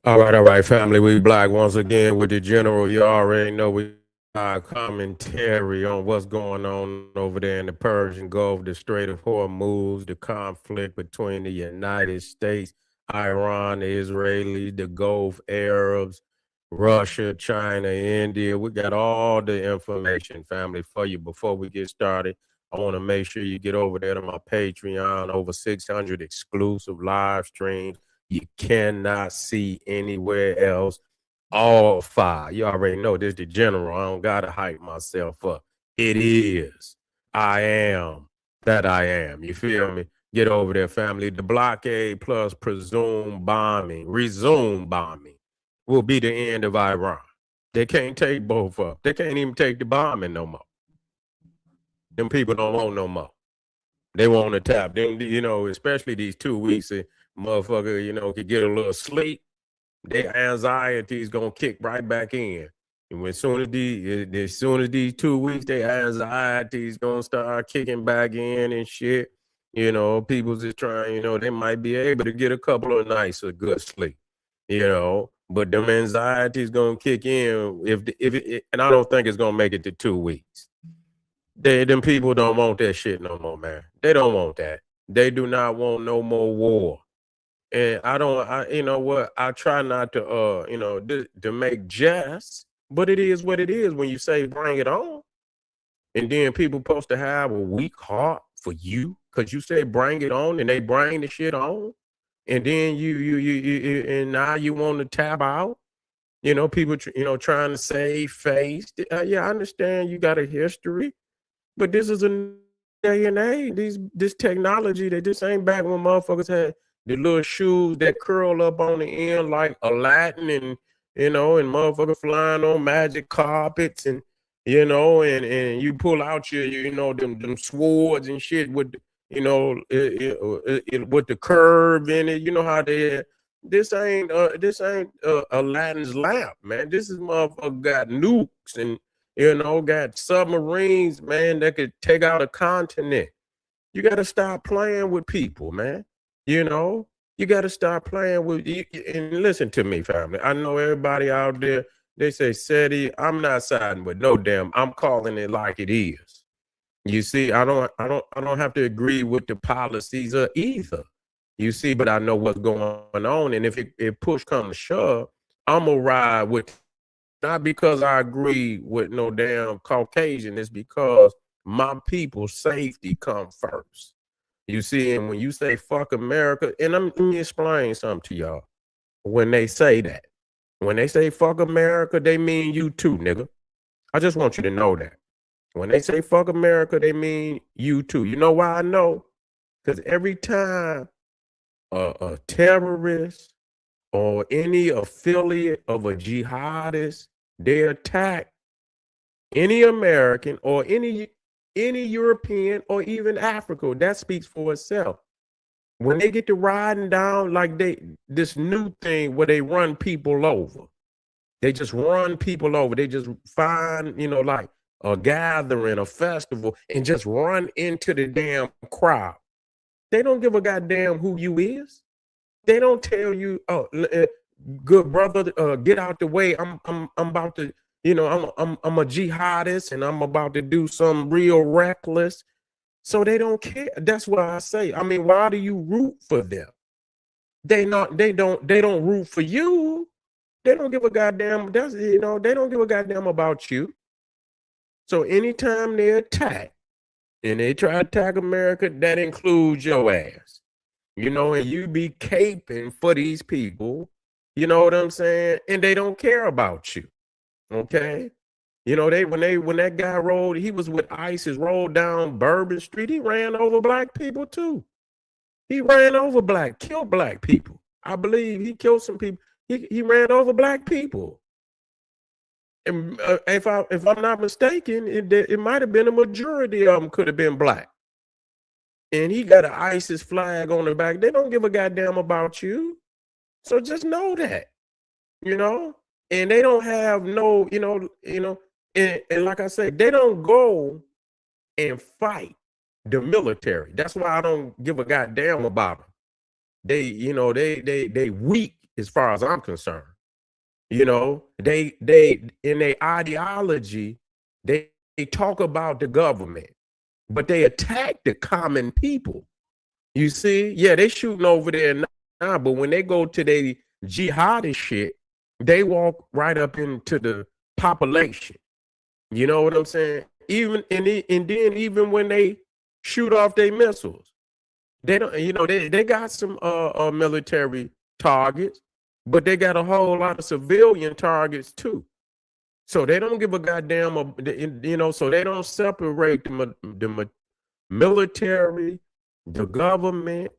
All right, family. We black once again with the general. You already know we commentary on what's going on over there in the Persian Gulf, the Strait of Hormuz, the conflict between the United States, Iran, the Israelis, the Gulf Arabs, Russia, China, India. We got all the information, family, for you. Before we get started, I want to make sure you get over there to my Patreon, over 600 exclusive live streams you cannot see anywhere else. All fire. You already know this the general. I don't gotta hype myself up. It is. I am that I am. You feel me? Get over there, family. The blockade plus presumed bombing, resume bombing, will be the end of Iran. They can't take both up. They can't even take the bombing no more. Them people don't want no more. They want to tap. Them, especially these 2 weeks, motherfucker, could get a little sleep. Their anxiety is gonna kick right back in. And as soon as these 2 weeks, their anxiety is gonna start kicking back in and shit. People just trying, they might be able to get a couple of nights of good sleep, but them anxiety is gonna kick in and I don't think it's gonna make it to 2 weeks. Them people don't want that shit no more, man. They don't want that. They do not want no more war. And you know what? I try not to, to make jest, but it is what it is when you say bring it on. And then people supposed to have a weak heart for you because you say bring it on and they bring the shit on. And then and now you want to tap out. People, trying to save face. Yeah, I understand you got a history, but this is a day and age. This technology that this ain't back when motherfuckers had the little shoes that curl up on the end like Aladdin and and motherfucker flying on magic carpets and and you pull out your them swords and shit with with the curve in it. You know how they this ain't Aladdin's lamp, man. This is motherfucker got nukes and got submarines, man, that could take out a continent. You got to stop playing with people, man. You know, you got to stop playing with and listen to me, family. I know everybody out there, they say, SETI, I'm not siding with no damn. I'm calling it like it is. You see, I don't have to agree with the policies of either. You see, but I know what's going on. And if push comes to shove, I'm gonna ride with not because I agree with no damn Caucasian, it's because my people's safety come first. You see, and when you say fuck America, and let me explain something to y'all. When they say that, when they say fuck America, they mean you too, nigga. I just want you to know that. When they say fuck America, they mean you too. You know why I know? Because every time a terrorist or any affiliate of a jihadist, they attack any American or any European or even Africa, that speaks for itself. When they get to riding down like this new thing where they run people over, they just run people over. They just find, like a gathering, a festival, and just run into the damn crowd. They don't give a goddamn who you is. They don't tell you, oh, good brother, get out the way. I'm about to, I'm a jihadist and I'm about to do something real reckless. So they don't care. That's why I say, I mean, why do you root for them? They don't root for you. They don't give a goddamn. They don't give a goddamn about you. So anytime they attack and they try to attack America, that includes your ass. And you be caping for these people, you know what I'm saying? And they don't care about you. Okay. When that guy rolled, he was with ISIS, rolled down Bourbon Street, he ran over black people too. He ran over killed black people. I believe he killed some people. He ran over black people. And if I'm not mistaken, it might have been a majority of them could have been black. And he got an ISIS flag on the back. They don't give a goddamn about you. So just know that, and they don't have no, and like I said, they don't go and fight the military. That's why I don't give a goddamn about them. They weak as far as I'm concerned. They in their ideology, they talk about the government, but they attack the common people. You see, yeah, they shooting over there now, but when they go to the jihadist shit, they walk right up into the population. You know what I'm saying? And then even when they shoot off their missiles, they don't. They got some military targets, but they got a whole lot of civilian targets too. So they don't give a goddamn. So they don't separate the military, the government,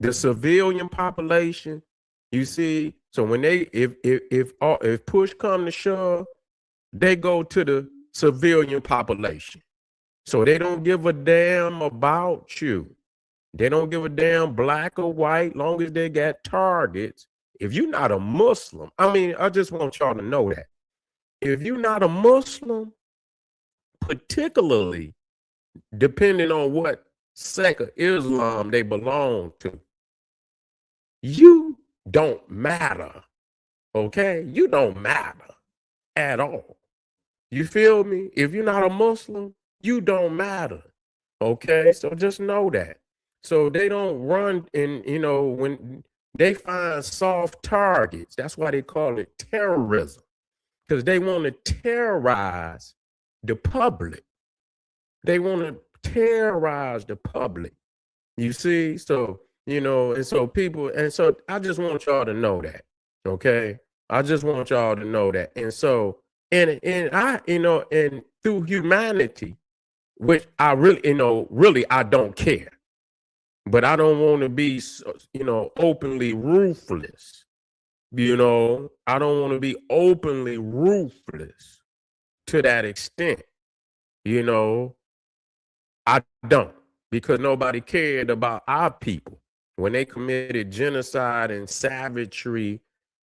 the civilian population. You see, so when they if push come to shove, they go to the civilian population. So they don't give a damn about you. They don't give a damn black or white, long as they got targets. If you're not a Muslim, I just want y'all to know that. If you're not a Muslim, particularly depending on what sect of Islam they belong to, you don't matter. Okay? You don't matter at all. You feel me? If you're not a Muslim, you don't matter. Okay? So just know that. So they don't run when they find soft targets, that's why they call it terrorism. Because they want to terrorize the public. They want to terrorize the public. You see? So, and so I just want y'all to know that. Okay? I just want y'all to know that. And so, and through humanity, which I really I don't care. But I don't want to be, openly ruthless. I don't want to be openly ruthless to that extent. I don't, because nobody cared about our people when they committed genocide and savagery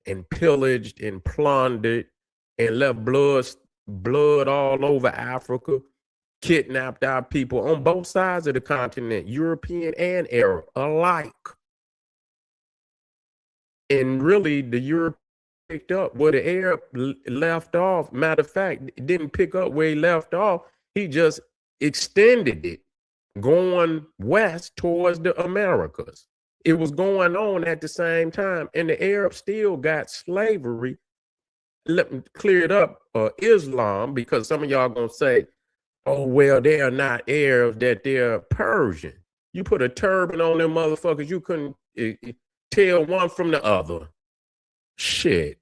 and pillaged and plundered and left blood all over Africa. Kidnapped our people on both sides of the continent, European and Arab alike. And really, the Europe picked up where the Arab left off. Matter of fact, it didn't pick up where he left off. He just extended it, going west towards the Americas. It was going on at the same time. And the Arabs still got slavery. Let me clear it up, Islam, because some of y'all going to say, oh, well, they are not Arabs, that they're Persian. You put a turban on them motherfuckers, you couldn't tell one from the other. Shit.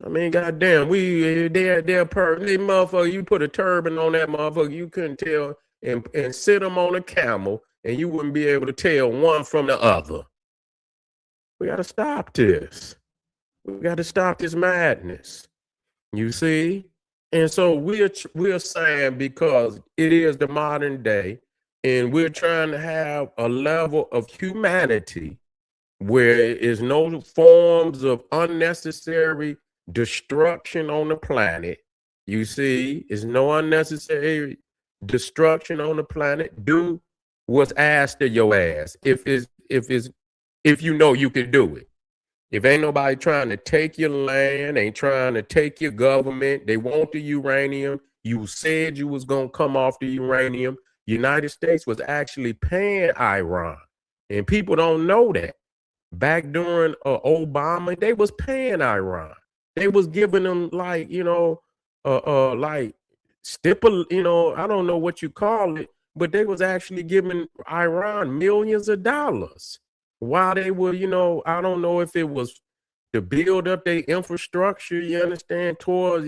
Goddamn, they're Persian. They motherfucker, you put a turban on that motherfucker, you couldn't tell, and sit them on a camel, and you wouldn't be able to tell one from the other. We got to stop this. We got to stop this madness. You see? And so we're saying, because it is the modern day, and we're trying to have a level of humanity where there is no forms of unnecessary destruction on the planet. You see, it's no unnecessary destruction on the planet. Do what's asked of your ass if you know you can do it. If ain't nobody trying to take your land, ain't trying to take your government, they want the uranium. You said you was going to come off the uranium. United States was actually paying Iran. And people don't know that. Back during Obama, they was paying Iran. They was giving them like stipple, I don't know what you call it, but they was actually giving Iran millions of dollars. While they were, I don't know if it was to build up their infrastructure, you understand, towards,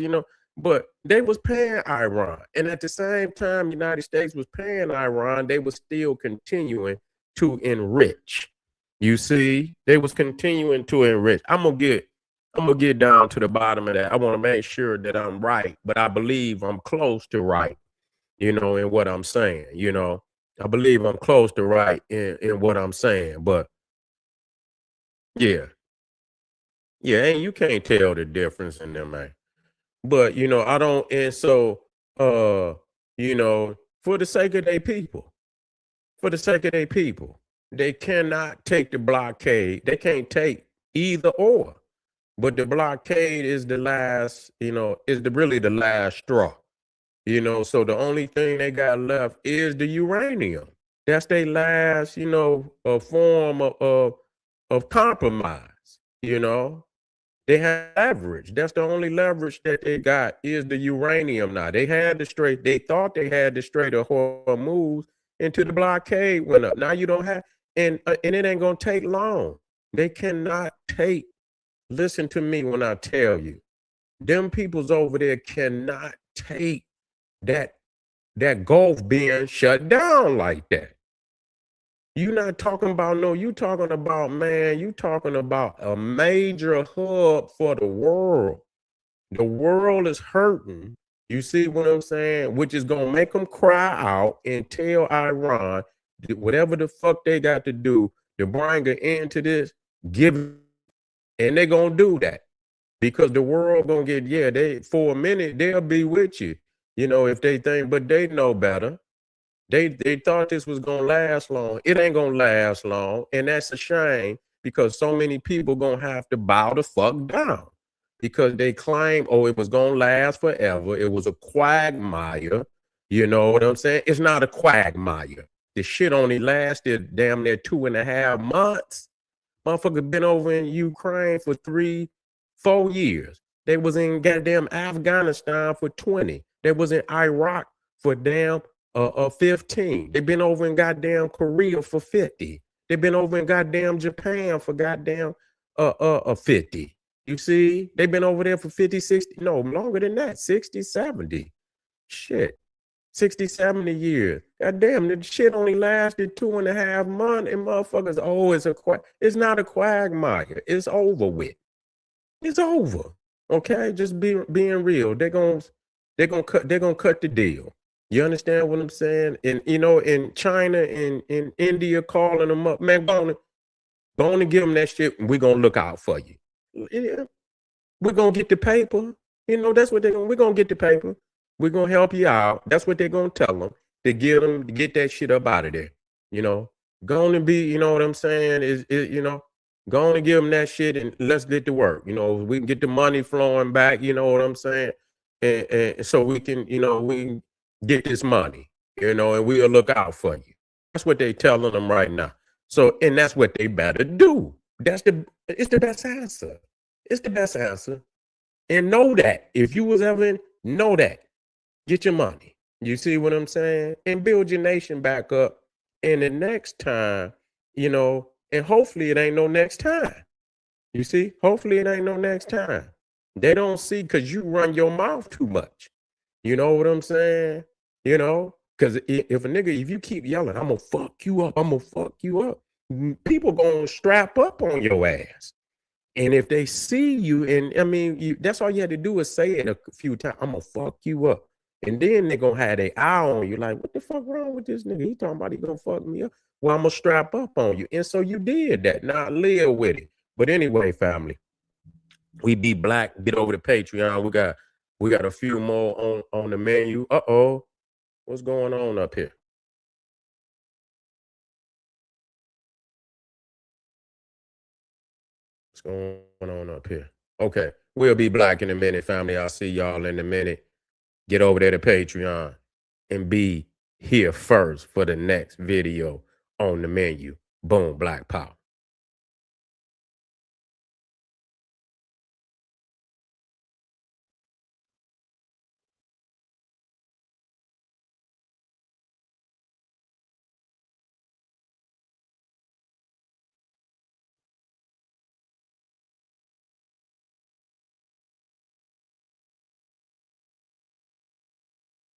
but they was paying Iran. And at the same time, United States was paying Iran, they was still continuing to enrich. You see, they was continuing to enrich. I'm gonna get down to the bottom of that. I want to make sure that I'm right, but I believe I'm close to right, in what I'm saying. I believe I'm close to right in what I'm saying, but yeah. Yeah, and you can't tell the difference in them, man. But I don't, and so for the sake of their people, they cannot take the blockade. They can't take either or. But the blockade is the last, is really the last straw. So the only thing they got left is the uranium. That's their last, a form of compromise. They have leverage. That's the only leverage that they got is the uranium. Now they thought they had the Strait of Hormuz until the blockade went up. Now you don't have, and it ain't gonna take long. They cannot take. Listen to me when I tell you, them peoples over there cannot take that that Gulf being shut down like that. You not talking about no, you talking about, man, you talking about a major hub for the world. The world is hurting. You see what I'm saying? Which is gonna make them cry out and tell Iran whatever the fuck they got to do to bring an end to this, give it, and they're gonna do that. Because the world gonna get, yeah, they for a minute they'll be with you, if they think, but they know better. They thought this was gonna last long. It ain't gonna last long, and that's a shame because so many people gonna have to bow the fuck down because they claim, oh, it was gonna last forever. It was a quagmire. You know what I'm saying? It's not a quagmire. The shit only lasted damn near 2.5 months. Motherfucker been over in Ukraine for 3, 4 years. They was in goddamn Afghanistan for 20. They was in Iraq for damn 15. They've been over in goddamn Korea for 50. They've been over in goddamn Japan for goddamn 50. You see, they've been over there for 50, 60, no, longer than that, 60, 70. Shit. 60, 70 years. God damn, the shit only lasted 2.5 months, and motherfuckers, oh, it's not a quagmire. It's over with. It's over. Okay, just being real. They're gonna cut the deal. You understand what I'm saying? And in China and in India calling them up, man, go on and give them that shit, and we're gonna look out for you. Yeah, we're gonna get the paper. That's what we're gonna get the paper. We're gonna help you out. That's what they're gonna tell them to get that shit up out of there. You know, go on and be, you know what I'm saying? Go on and give them that shit and let's get to work. We can get the money flowing back, you know what I'm saying? And so we can, we can get this money, and we'll look out for you. That's what they telling them right now. So, and that's what they better do. It's the best answer. It's the best answer. And know that. If you was ever in, know that. Get your money. You see what I'm saying? And build your nation back up. And the next time, and hopefully it ain't no next time. You see? Hopefully it ain't no next time. They don't see because you run your mouth too much. You know what I'm saying? Because if you keep yelling, I'm gonna fuck you up, I'm gonna fuck you up, people gonna strap up on your ass. And if they see you, and I mean, that's all you had to do is say it a few times. I'm gonna fuck you up, and then they're gonna have their eye on you. Like, what the fuck wrong with this nigga? He talking about he gonna fuck me up. Well, I'm gonna strap up on you, and so you did that. Now live with it. But anyway, family, we be black. Get over to Patreon. We got a few more on the menu. What's going on up here? What's going on up here? Okay, we'll be black in a minute, family. I'll see y'all in a minute. Get over there to Patreon and be here first for the next video on the menu. Boom, Black Power.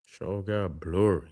Show got blurry.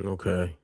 Okay.